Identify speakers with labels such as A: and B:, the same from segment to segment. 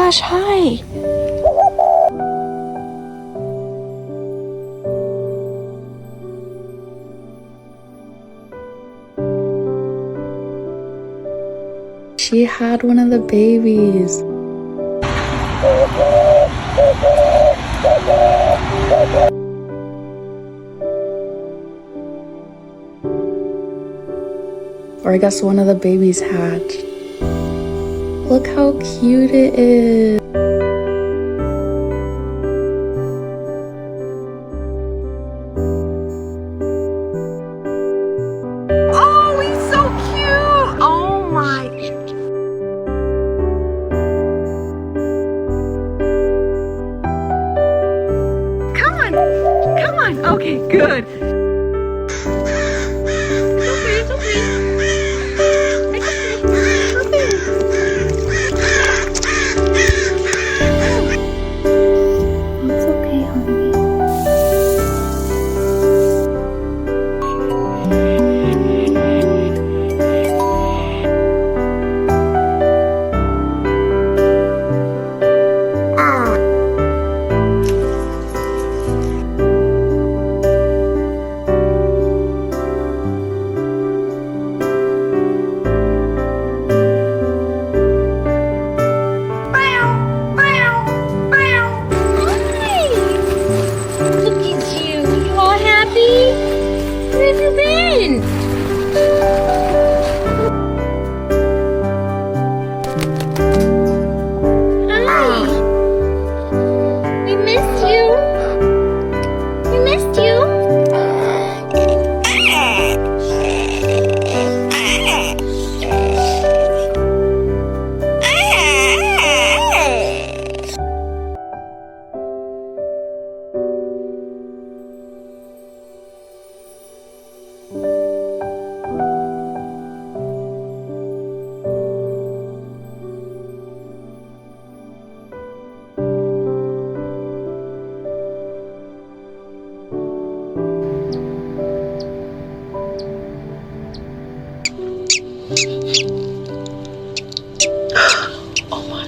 A: gosh, hi. She had one of the babies. Or I guess one of the babies hatched. Look how cute it is.
B: Oh, he's so cute. Oh my. Come on. Come on. Okay, good. It's okay.
A: Oh my.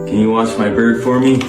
C: Can you watch my bird for me?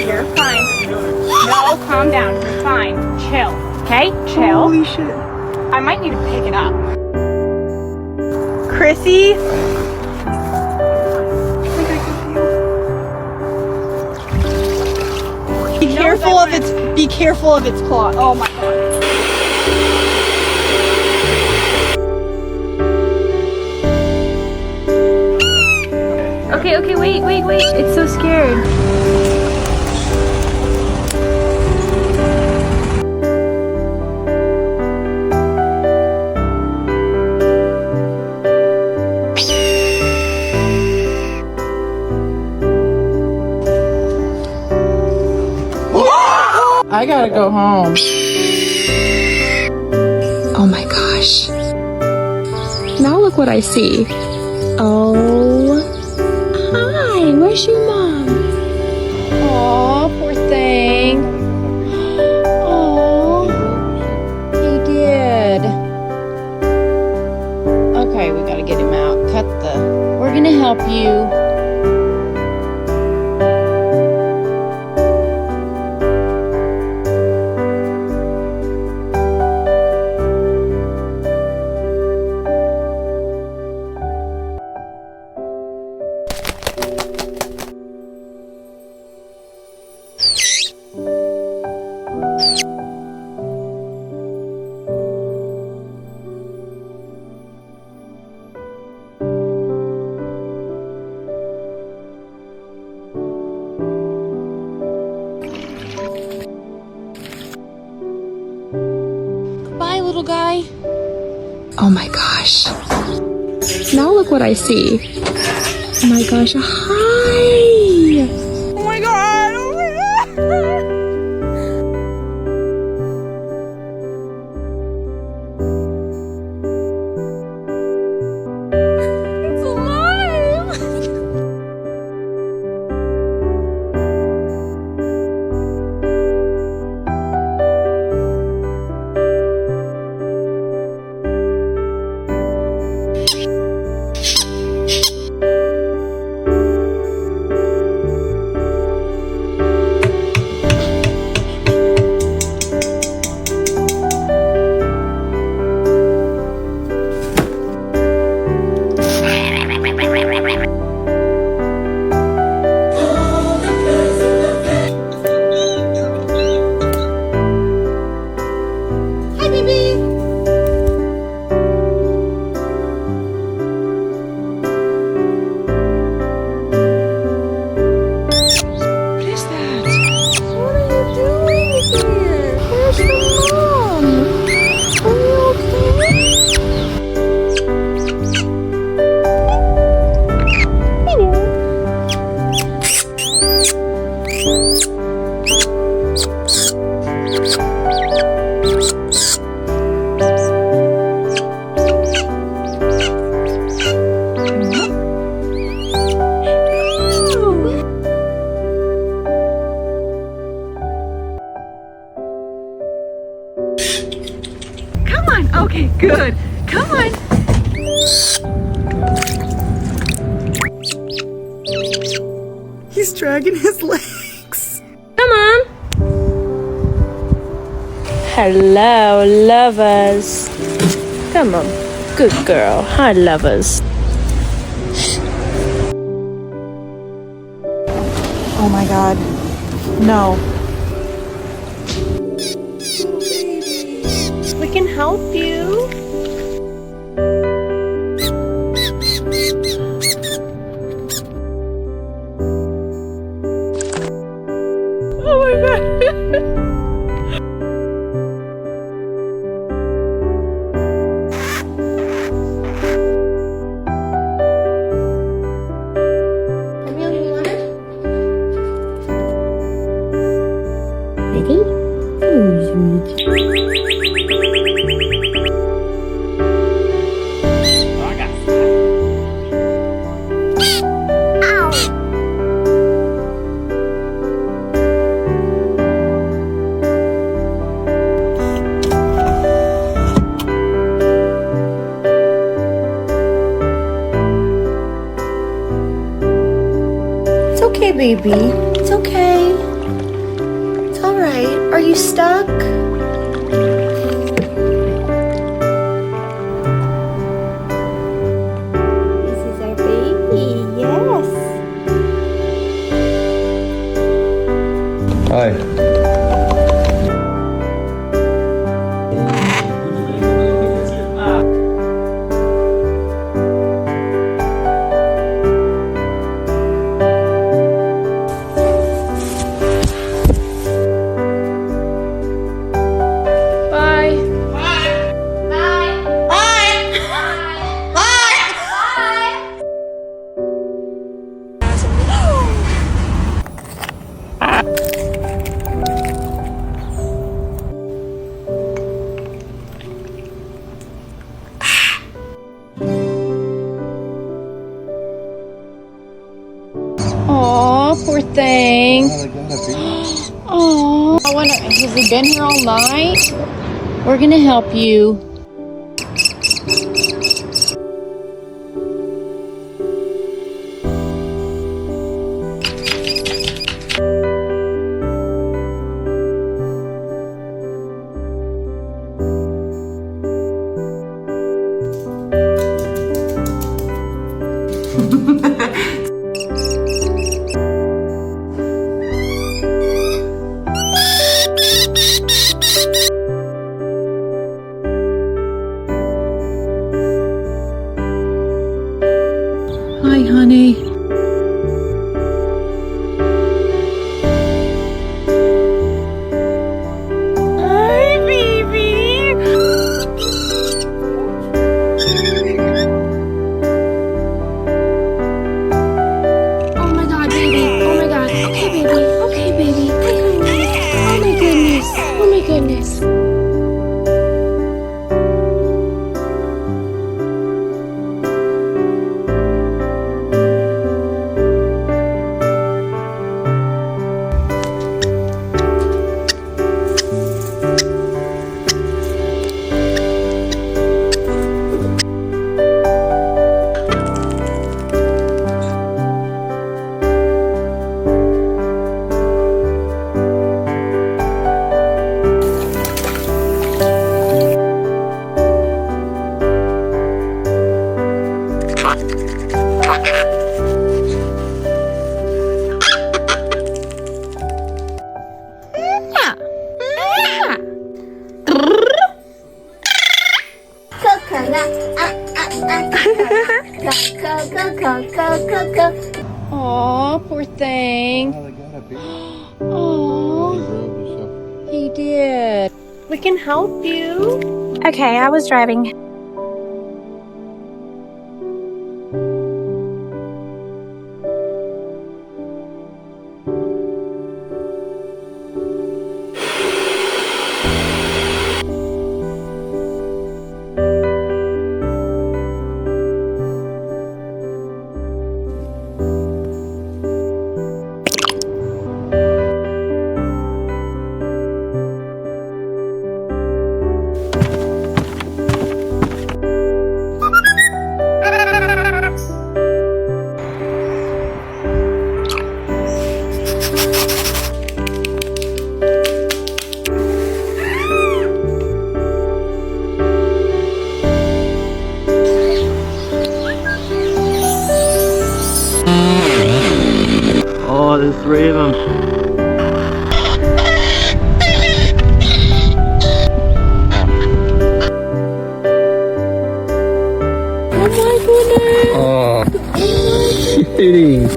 B: You're fine. No, calm down. You're fine. Chill. Okay? Chill.
A: Holy shit.
B: I might need to pick it up. Chrissy. Be careful of its claw. Oh my god. Okay, wait. It's so scared.
D: I gotta go home.
A: Oh my gosh. Now look what I see. Oh. Hi, where's your mom? Aw, poor thing. Aw. He did. Okay, we gotta get him out. We're gonna help you. Bye, little guy. Oh my gosh. Now look what I see. Oh my gosh, hi!
B: Oh my god. It's alive. Okay, good. Come on. He's dragging his legs.
A: Come on. Hello, lovers. Come on. Good girl. Hi, lovers.
B: Oh my god. No.
A: We can help you.
B: Oh my god.
A: Ready?
E: It's okay, baby. It's okay. It's all right. Are you stuck?
A: thing. Oh, has he been here all night? We're gonna help you. Hi, honey.
B: Hi, baby.
A: Oh my god, baby. Oh my god. Okay, baby. Okay, baby. Hi, honey. Oh my goodness. Oh my goodness. Aw, poor thing. Aw, he did.
E: We can help you.
B: Okay, I was driving.
C: Oh, there's 3 of them. Oh, kitty.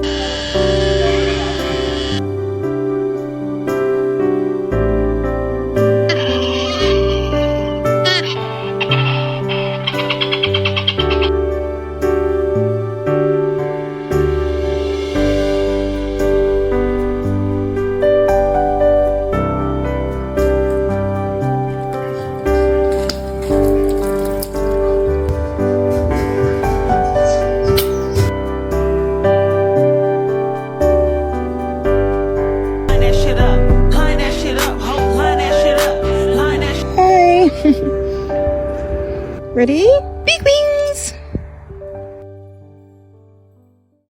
A: Ready? Beep beep.